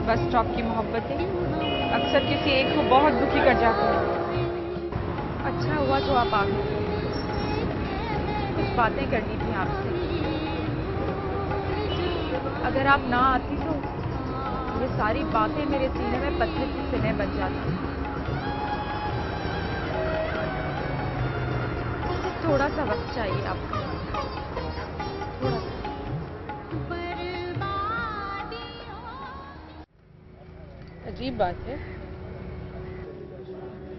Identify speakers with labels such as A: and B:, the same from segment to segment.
A: Bus stop की मोहब्बतें अक्सर किसी एक को बहुत दुखी कर जाती हैं। अच्छा हुआ जो आप आ गए, कुछ बातें करनी थी आपसे। अगर आप ना आती तो ये सारी बातें मेरे सीने में पत्थर की सिले बन जाती। सिर्फ थोड़ा सा वक्त चाहिए आपको, थोड़ा सा। अजीब बात है,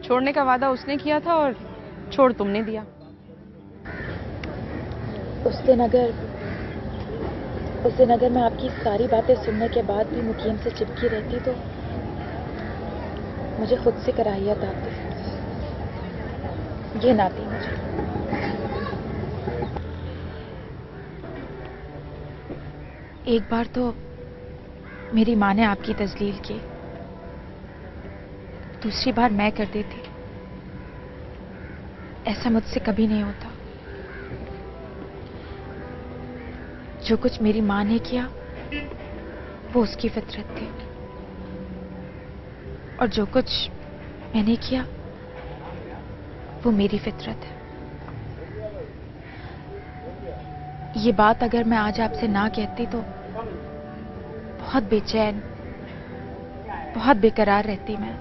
A: छोड़ने का वादा उसने किया था और छोड़ तुमने दिया।
B: उस दिन अगर मैं आपकी सारी बातें सुनने के बाद भी मुकीम से चिपकी रहती तो मुझे खुद से कराहियत आती। ये ना थी मुझे। एक बार तो मेरी माँ ने आपकी तजलील की, दूसरी बार मैं कर देती। ऐसा मुझसे कभी नहीं होता। जो कुछ मेरी माँ ने किया वो उसकी फितरत थी, और जो कुछ मैंने किया वो मेरी फितरत है। ये बात अगर मैं आज आपसे ना कहती तो बहुत बेचैन, बहुत बेकरार रहती मैं।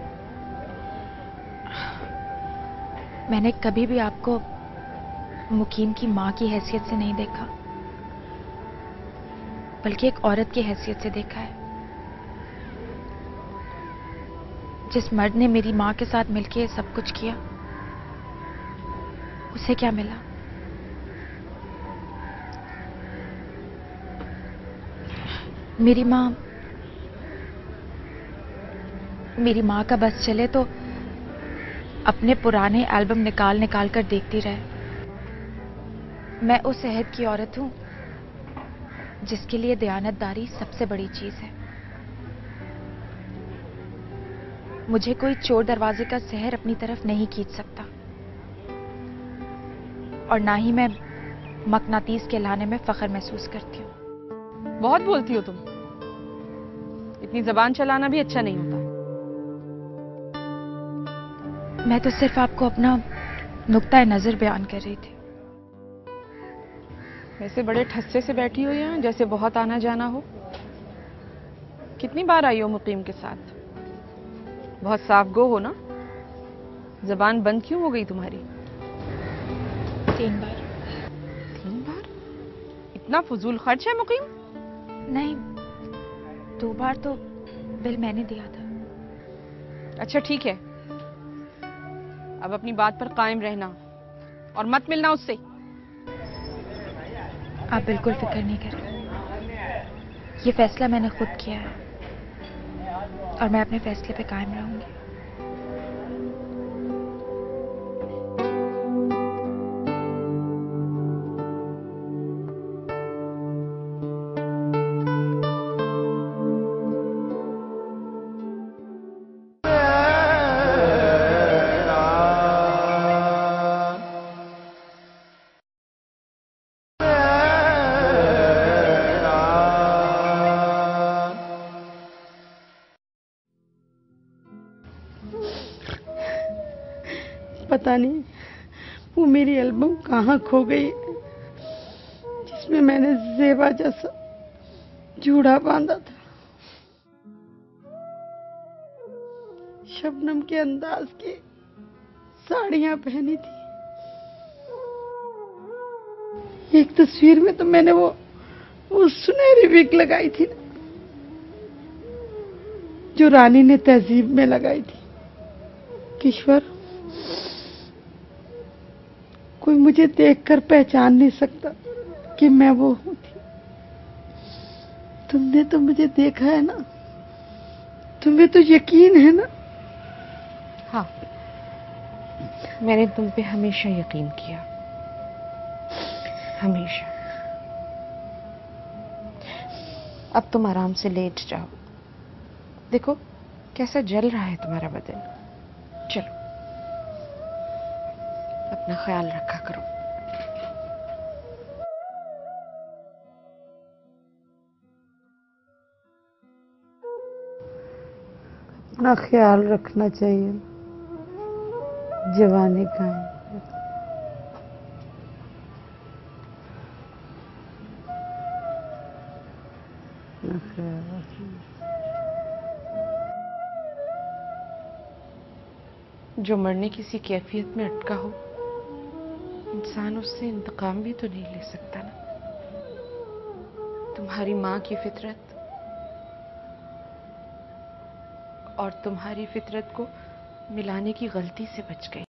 B: मैंने कभी भी आपको मुकीम की माँ की हैसियत से नहीं देखा, बल्कि एक औरत की हैसियत से देखा है। जिस मर्द ने मेरी माँ के साथ मिलकर सब कुछ किया, उसे क्या मिला? मेरी माँ का बस चले तो अपने पुराने एल्बम निकाल निकाल कर देखती रहे। मैं उस अहद की औरत हूं जिसके लिए दयानतदारी सबसे बड़ी चीज है। मुझे कोई चोर दरवाजे का सहर अपनी तरफ नहीं खींच सकता, और ना ही मैं मकनातीस के लाने में फख्र महसूस करती हूँ।
A: बहुत बोलती हो तुम, इतनी जबान चलाना भी अच्छा नहीं होता।
B: मैं तो सिर्फ आपको अपना नुक्ता नजर बयान कर रही थी।
A: वैसे बड़े ठस्से से बैठी हो यहाँ, जैसे बहुत आना जाना हो। कितनी बार आई हो मुकीम के साथ? बहुत साफ गो हो ना? जबान बंद क्यों हो गई तुम्हारी?
B: 3 बार।
A: 3 बार? इतना फजूल खर्च है मुकीम?
B: नहीं, 2 बार तो बिल मैंने दिया था।
A: अच्छा ठीक है, अब अपनी बात पर कायम रहना और मत मिलना उससे।
B: आप बिल्कुल फिक्र नहीं करें, ये फैसला मैंने खुद किया है और मैं अपने फैसले पे कायम रहूंगी।
C: पता नहीं वो मेरी एल्बम कहाँ खो गई, जिसमें मैंने ज़ेबा जैसा जूड़ा बांधा था। शबनम के अंदाज की साड़ियां पहनी थी। एक तस्वीर में तो मैंने वो सुनहरी विग लगाई थी ना, जो रानी ने तहजीब में लगाई थी। किश्वर, कोई मुझे देखकर पहचान नहीं सकता कि मैं वो हूं थी। तुमने तो मुझे देखा है ना, तुम्हें तो यकीन है ना?
A: हाँ, मैंने तुम पे हमेशा यकीन किया, हमेशा। अब तुम आराम से लेट जाओ। देखो कैसा जल रहा है तुम्हारा बदन। चलो, अपना ख्याल रखा करो।
C: अपना ख्याल रखना चाहिए। जवानी का है। अपना ख्याल रखना।
A: जो मरने किसी कैफियत में अटका हो, इंसान उससे इंतकाम भी तो नहीं ले सकता ना। तुम्हारी माँ की फितरत और तुम्हारी फितरत को मिलाने की गलती से बच गई।